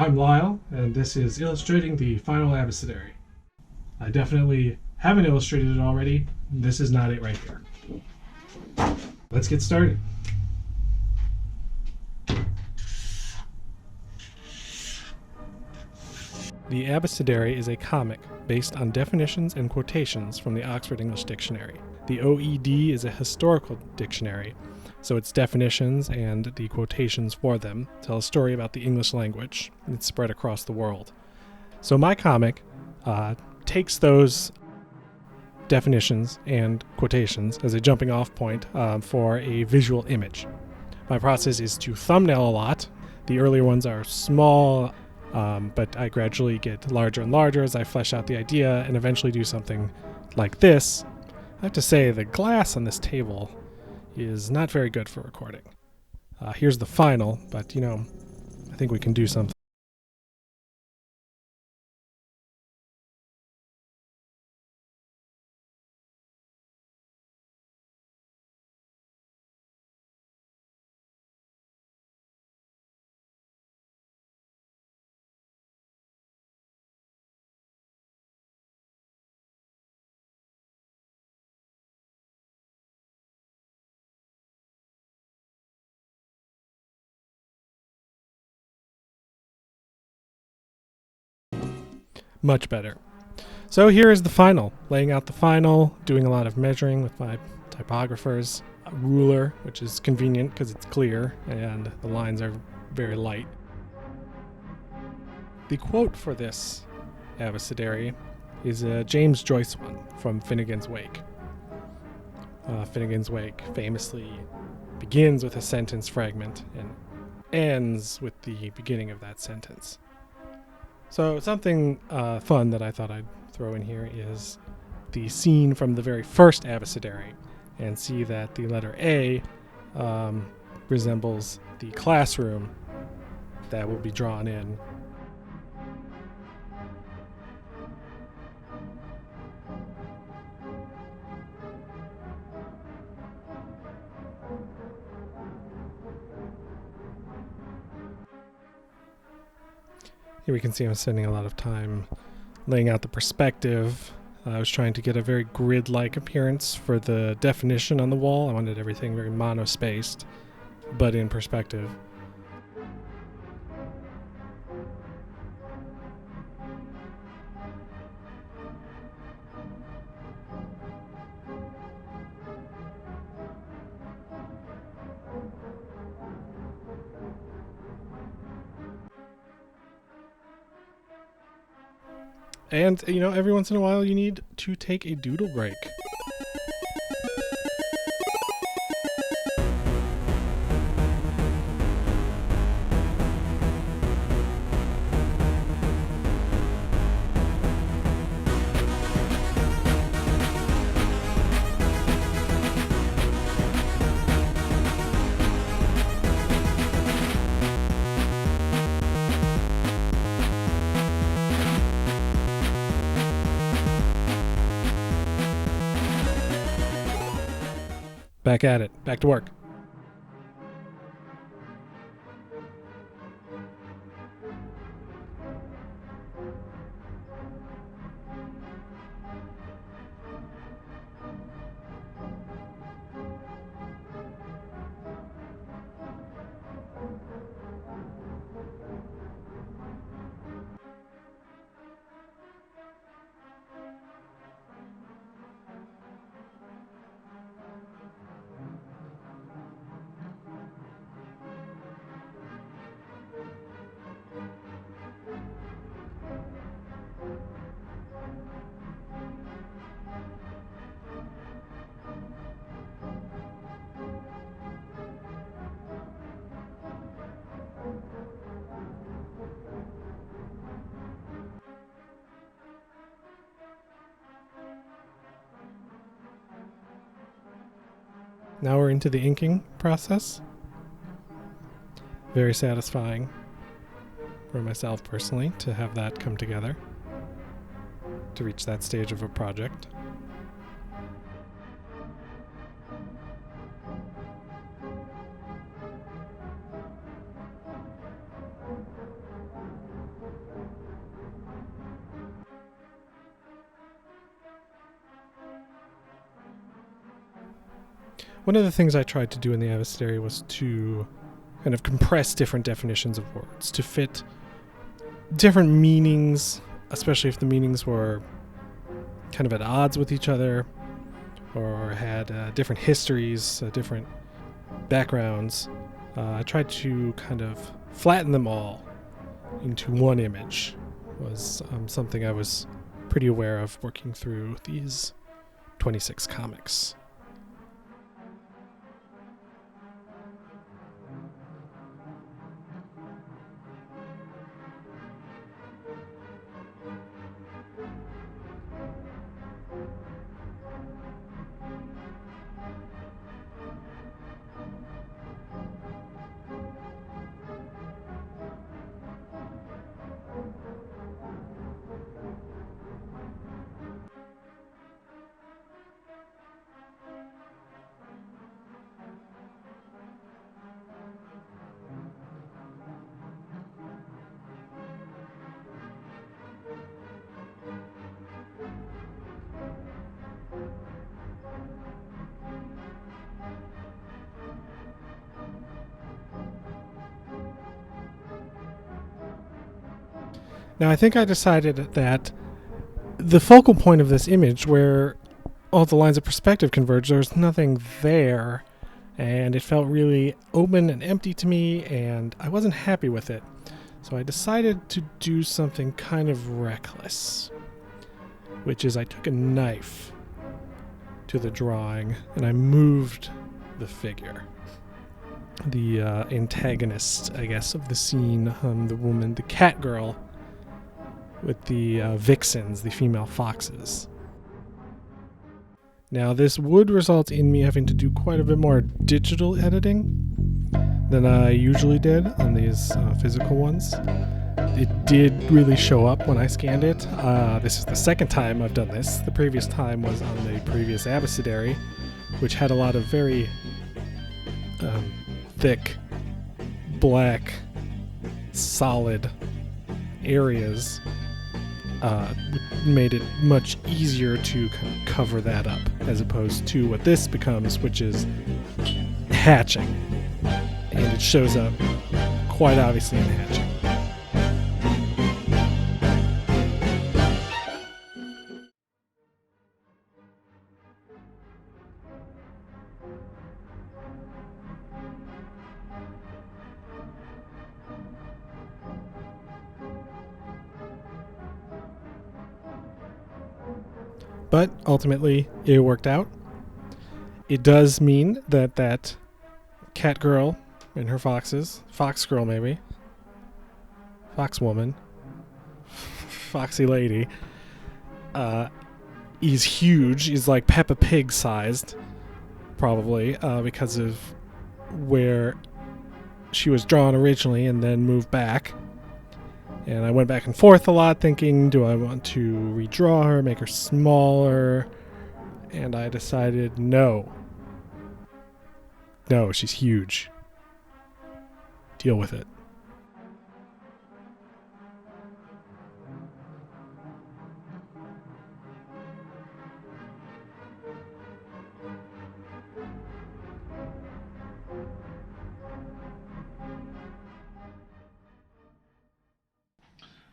I'm Lyle, and this is illustrating the final Abecedary. I definitely haven't illustrated it already. This is not it right here. Let's get started. The Abecedary is a comic based on definitions and quotations from the Oxford English Dictionary. The OED is a historical dictionary, so its definitions and the quotations for them tell a story about the English language. It's spread across the world. So my comic takes those definitions and quotations as a jumping off point for a visual image. My process is to thumbnail a lot. The earlier ones are small, but I gradually get larger and larger as I flesh out the idea and eventually do something like this. I have to say the glass on this table is not very good for recording. Here's the final, but I think we can do something. Much better. So here is the final, laying out the final, doing a lot of measuring with my typographers, a ruler, which is convenient because it's clear and the lines are very light. The quote for this Abecedary is a James Joyce one from Finnegan's Wake. Finnegan's Wake famously begins with a sentence fragment and ends with the beginning of that sentence. So something fun that I thought I'd throw in here is the scene from the very first Abecedary, and see that the letter A resembles the classroom that will be drawn in. Here we can see I'm spending a lot of time laying out the perspective. I was trying to get a very grid-like appearance for the definition on the wall. I wanted everything very monospaced, but in perspective. And, every once in a while you need to take a doodle break. Back at it. Back to work. Now we're into the inking process. Very satisfying for myself personally to have that come together, to reach that stage of a project. One of the things I tried to do in the Abecedary was to kind of compress different definitions of words to fit different meanings, especially if the meanings were kind of at odds with each other or had different histories, different backgrounds. I tried to kind of flatten them all into one image. Was something I was pretty aware of working through these 26 comics. Now, I think I decided that the focal point of this image, where all the lines of perspective converge, there was nothing there, and it felt really open and empty to me, and I wasn't happy with it. So I decided to do something kind of reckless, which is I took a knife to the drawing and I moved the figure. The antagonist, I guess, of the scene, the woman, the cat girl, with the vixens, the female foxes. Now, this would result in me having to do quite a bit more digital editing than I usually did on these physical ones. It did really show up when I scanned it. This is the second time I've done this. The previous time was on the previous Abecedary, which had a lot of very thick, black, solid areas. Made it much easier to kind of cover that up, as opposed to what this becomes, which is hatching. And it shows up quite obviously in hatching. But ultimately, it worked out. It does mean that that cat girl and her foxes, fox girl maybe, fox woman, foxy lady, is huge. Is like Peppa Pig sized, probably, because of where she was drawn originally and then moved back. And I went back and forth a lot thinking, do I want to redraw her, make her smaller? And I decided no. No, she's huge. Deal with it.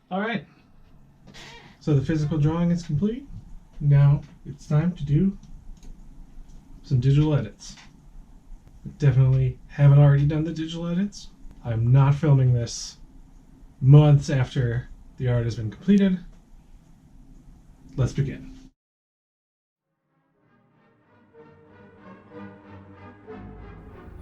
All right. So the physical drawing is complete. Now it's time to do some digital edits. I definitely haven't already done the digital edits. I'm not filming this months after the art has been completed. Let's begin.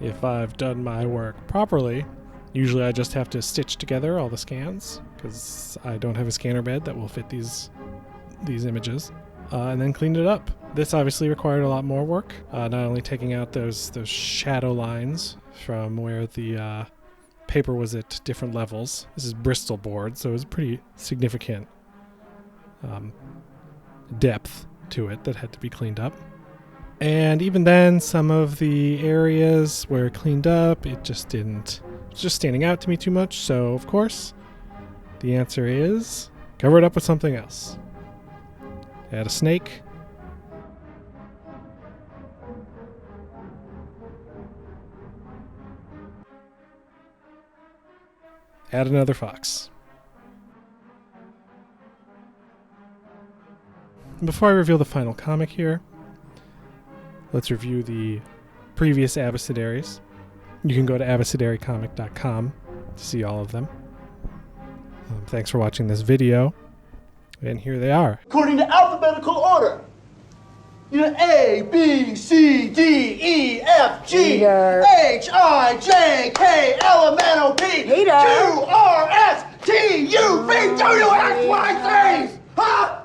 If I've done my work properly, usually I just have to stitch together all the scans, because I don't have a scanner bed that will fit these images, and then cleaned it up. This obviously required a lot more work, not only taking out those shadow lines from where the paper was at different levels. This is Bristol board, so it was pretty significant depth to it that had to be cleaned up. And even then, some of the areas where it cleaned up, it was just standing out to me too much. So, of course, the answer is cover it up with something else. Add a snake. Add another fox. Before I reveal the final comic here, let's review the previous Abecedaries. You can go to abecedarycomic.com to see all of them. Thanks for watching this video. And here they are. According to alphabetical order. You know, A, B, C, D, E, F, G, Hater. H, I, J, K, L, M, N, O, P, Hater. Q, R, S, T, U, V, W, X, Y, Z! Huh?